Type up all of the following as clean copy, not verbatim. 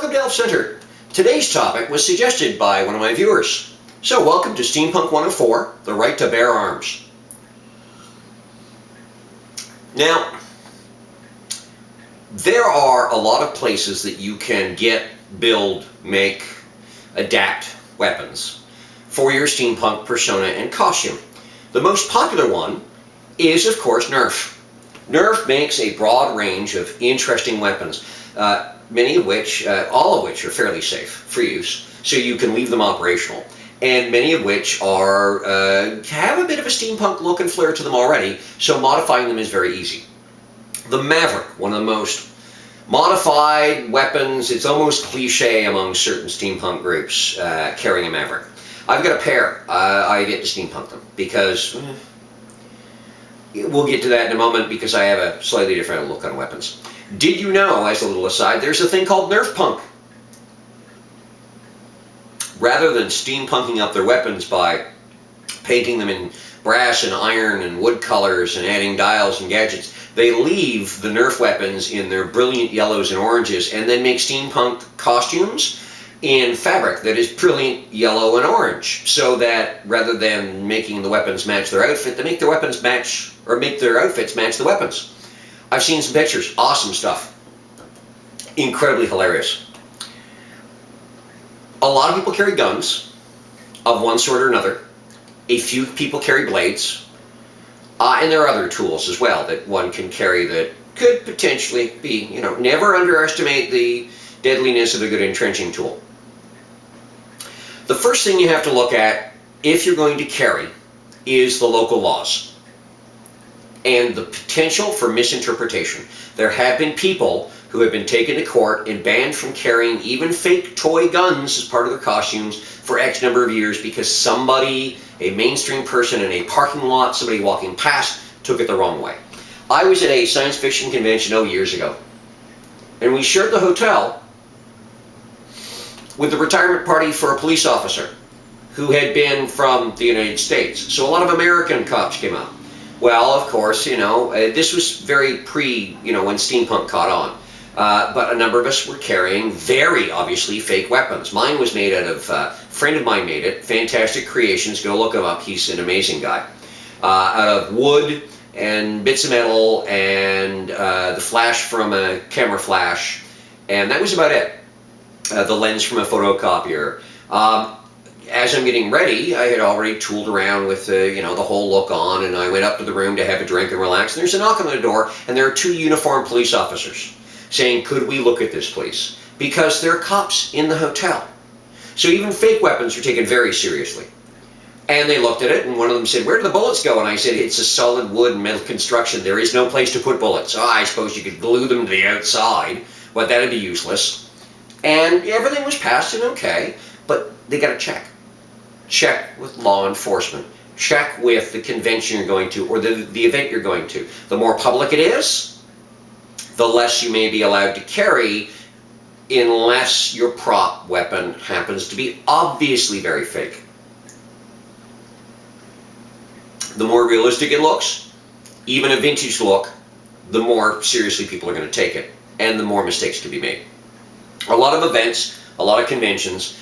Hello, Delft Center. Today's topic was suggested by one of my viewers. So welcome to Steampunk 104, the right to bear arms. Now, there are a lot of places that you can get, build, make, adapt weapons for your steampunk persona and costume. The most popular one is, of course, Nerf. Nerf makes a broad range of interesting weapons, many of which, all of which are fairly safe for use, so you can leave them operational. And many of which are have a bit of a steampunk look and flair to them already, so modifying them is very easy. The Maverick, one of the most modified weapons. It's almost cliche among certain steampunk groups carrying a Maverick. I've got a pair. I get to steampunk them because we'll get to that in a moment because I have a slightly different look on weapons. Did you know, as a little aside, there's a thing called Nerf Punk? Rather than steampunking up their weapons by painting them in brass and iron and wood colors and adding dials and gadgets, they leave the Nerf weapons in their brilliant yellows and oranges and then make steampunk costumes in fabric that is brilliant yellow and orange, so that rather than making the weapons match their outfit, they make their weapons match, or make their outfits match the weapons. I've seen some pictures. Awesome stuff. Incredibly hilarious. A lot of people carry guns of one sort or another. A few people carry blades. And there are other tools as well that one can carry that could potentially be, never underestimate the deadliness of a good entrenching tool. The first thing you have to look at, if you're going to carry, is the local laws and the potential for misinterpretation. There have been people who have been taken to court and banned from carrying even fake toy guns as part of their costumes for X number of years because somebody, a mainstream person in a parking lot, somebody walking past, took it the wrong way. I was at a science fiction convention years ago, and we shared the hotel with the retirement party for a police officer who had been from the United States. So a lot of American cops came out. Well, of course, this was very when steampunk caught on. But a number of us were carrying very obviously fake weapons. Mine was made out of, a friend of mine made it, Fantastic Creations, go look him up, he's an amazing guy. Out of wood and bits of metal and the flash from a camera flash, and that was about it. The lens from a photocopier. As I'm getting ready, I had already tooled around with the whole look on, and I went up to the room to have a drink and relax, and there's a knock on the door, and there are two uniformed police officers saying, could we look at this, please? Because there are cops in the hotel. So even fake weapons are taken very seriously. And they looked at it, and one of them said, where do the bullets go? And I said, it's a solid wood and metal construction. There is no place to put bullets. Oh, I suppose you could glue them to the outside, but that'd be useless. And everything was passed and okay, but they got to check. Check with law enforcement. Check with the convention you're going to, or the event you're going to. The more public it is, the less you may be allowed to carry, unless your prop weapon happens to be obviously very fake. The more realistic it looks, even a vintage look, the more seriously people are going to take it, and the more mistakes can be made. A lot of events, a lot of conventions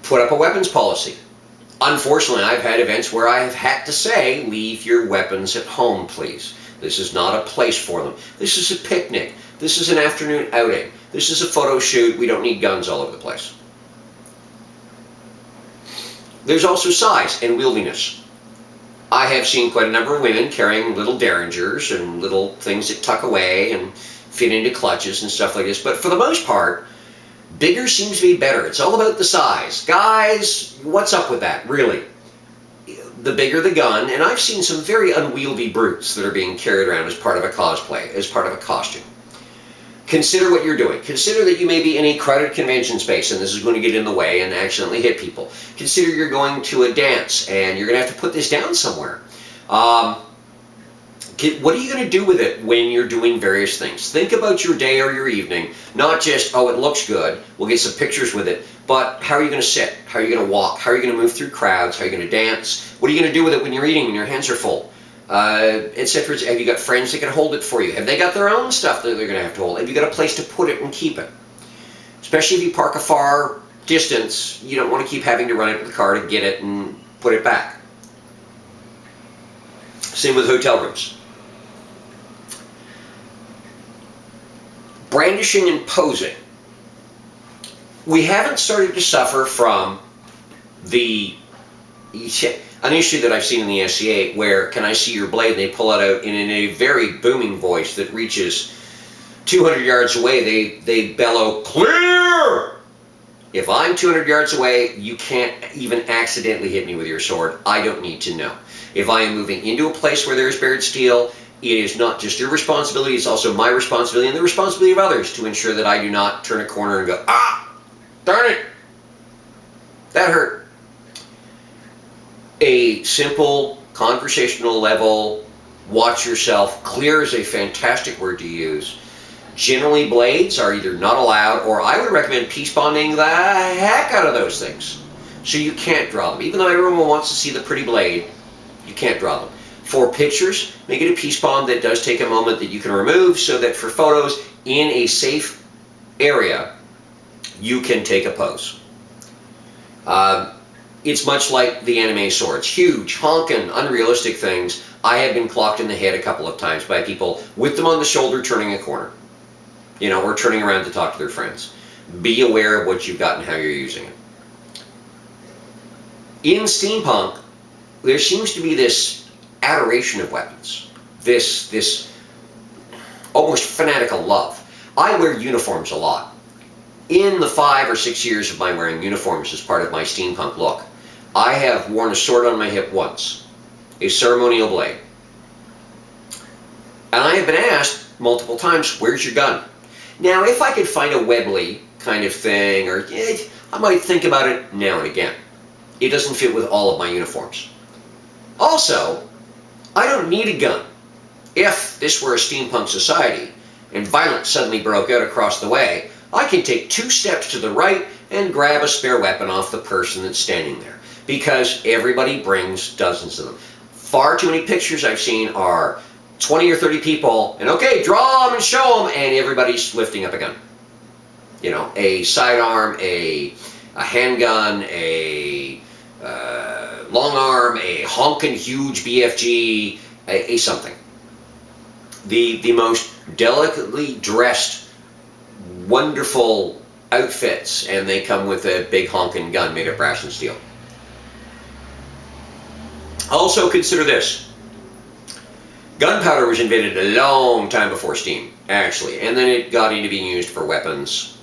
put up a weapons policy. Unfortunately, I've had events where I have had to say, leave your weapons at home, please. This is not a place for them. This is a picnic. This is an afternoon outing. This is a photo shoot. We don't need guns all over the place. There's also size and wieldiness. I have seen quite a number of women carrying little derringers and little things that tuck away and fit into clutches and stuff like this, but for the most part, bigger seems to be better. It's all about the size. Guys, what's up with that, really? The bigger the gun, and I've seen some very unwieldy brutes that are being carried around as part of a cosplay, as part of a costume. Consider what you're doing. Consider that you may be in a crowded convention space and this is going to get in the way and accidentally hit people. Consider you're going to a dance and you're going to have to put this down somewhere. What are you going to do with it when you're doing various things? Think about your day or your evening, not just, oh, it looks good, we'll get some pictures with it, but how are you going to sit? How are you going to walk? How are you going to move through crowds? How are you going to dance? What are you going to do with it when you're eating and your hands are full? Etc. Have you got friends that can hold it for you? Have they got their own stuff that they're going to have to hold? Have you got a place to put it and keep it? Especially if you park a far distance, you don't want to keep having to run out to the car to get it and put it back. Same with hotel rooms. Brandishing and posing. We haven't started to suffer from an issue that I've seen in the SCA where, can I see your blade? And they pull it out in a very booming voice that reaches 200 yards away. They bellow, "Clear!" If I'm 200 yards away, you can't even accidentally hit me with your sword. I don't need to know. If I am moving into a place where there is bared steel, it is not just your responsibility, it's also my responsibility and the responsibility of others to ensure that I do not turn a corner and go, "Ah, darn it, that hurt." A simple conversational level, watch yourself. Clear is a fantastic word to use. Generally, blades are either not allowed, or I would recommend piece bonding the heck out of those things. So you can't draw them. Even though everyone wants to see the pretty blade, you can't draw them. For pictures, make it a piece bond that does take a moment that you can remove, so that for photos in a safe area, you can take a pose. It's much like the anime swords. Huge, honking, unrealistic things. I have been clocked in the head a couple of times by people with them on the shoulder turning a corner. Or turning around to talk to their friends. Be aware of what you've got and how you're using it. In steampunk, there seems to be this adoration of weapons. This almost fanatical love. I wear uniforms a lot. In the 5 or 6 years of my wearing uniforms as part of my steampunk look, I have worn a sword on my hip once, a ceremonial blade. And I have been asked multiple times, "Where's your gun?" Now, if I could find a Webley kind of thing, or I might think about it now and again. It doesn't fit with all of my uniforms. Also, I don't need a gun. If this were a steampunk society and violence suddenly broke out across the way, I can take 2 steps to the right and grab a spare weapon off the person that's standing there. Because everybody brings dozens of them. Far too many pictures I've seen are 20 or 30 people, and okay, draw them and show them, and everybody's lifting up a gun. A sidearm, a handgun, a long arm, a honking huge BFG, a something. The most delicately dressed, wonderful outfits, and they come with a big honking gun made of brass and steel. Also consider this. Gunpowder was invented a long time before steam, actually, and then it got into being used for weapons.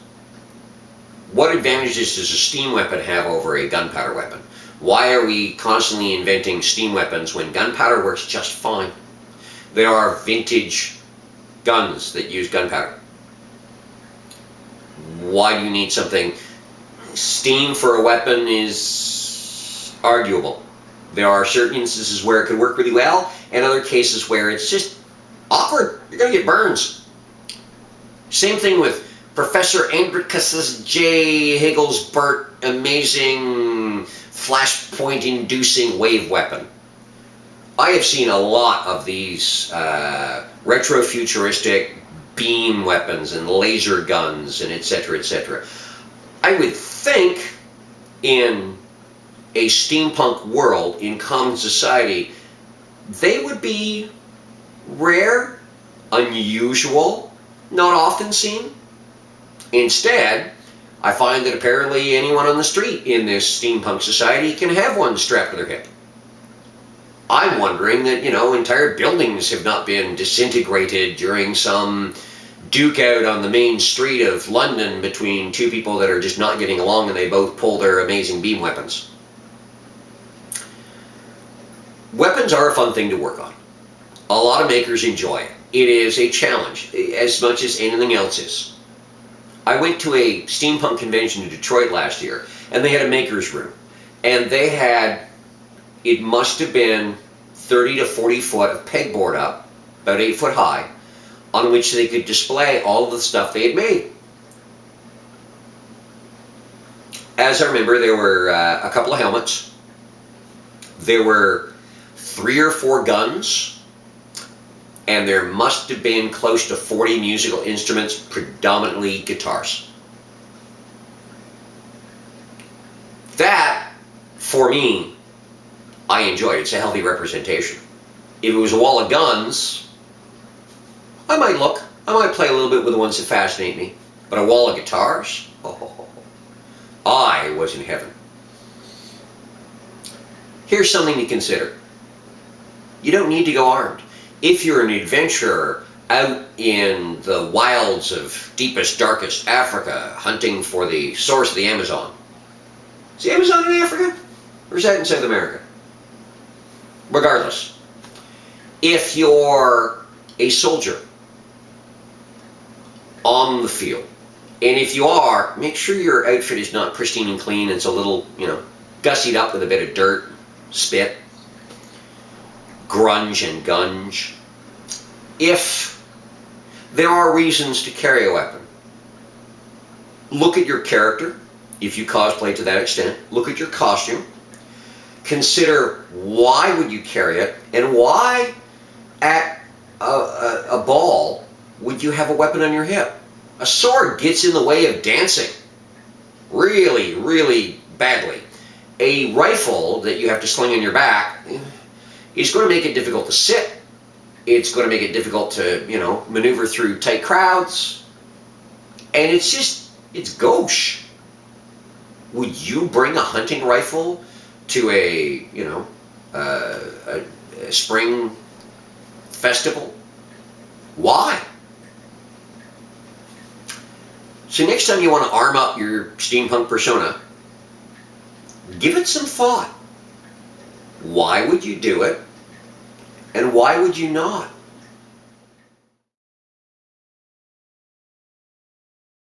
What advantages does a steam weapon have over a gunpowder weapon? Why are we constantly inventing steam weapons when gunpowder works just fine? There are vintage guns that use gunpowder. Why do you need something? Steam for a weapon is arguable. There are certain instances where it could work really well, and other cases where it's just awkward. You're going to get burns. Same thing with Professor Andricus's J. Higglesbert amazing flashpoint-inducing wave weapon. I have seen a lot of these retro-futuristic beam weapons and laser guns and etc., etc. I would think in a steampunk world, in common society, they would be rare, unusual, not often seen. Instead, I find that apparently anyone on the street in this steampunk society can have one strapped to their hip. I'm wondering that, entire buildings have not been disintegrated during some duke out on the main street of London between 2 people that are just not getting along and they both pull their amazing beam weapons. Weapons are a fun thing to work on. A lot of makers enjoy it. It is a challenge, as much as anything else is. I went to a steampunk convention in Detroit last year, and they had a maker's room. And they had, it must have been 30 to 40 foot of pegboard up, about 8 foot high, on which they could display all of the stuff they had made. As I remember, there were a couple of helmets. There were 3 or 4 guns, and there must have been close to 40 musical instruments, predominantly guitars. for me, I enjoy it. It's a healthy representation. If it was a wall of guns, I might look. I might play a little bit with the ones that fascinate me. But a wall of guitars? Oh, I was in heaven. Here's something to consider. You don't need to go armed. If you're an adventurer out in the wilds of deepest, darkest Africa, hunting for the source of the Amazon. Is the Amazon in Africa? Or is that in South America? Regardless, if you're a soldier on the field, and if you are, make sure your outfit is not pristine and clean. It's a little, gussied up with a bit of dirt, spit, grunge and gunge. If there are reasons to carry a weapon, look at your character, if you cosplay to that extent. Look at your costume. Consider why would you carry it, and why at a ball would you have a weapon on your hip. A sword gets in the way of dancing really, really badly. A rifle that you have to sling on your back is going to make it difficult to sit. It's going to make it difficult to, maneuver through tight crowds. And it's gauche. Would you bring a hunting rifle to a spring festival? Why? So next time you want to arm up your steampunk persona, give it some thought. Why would you do it? And why would you not?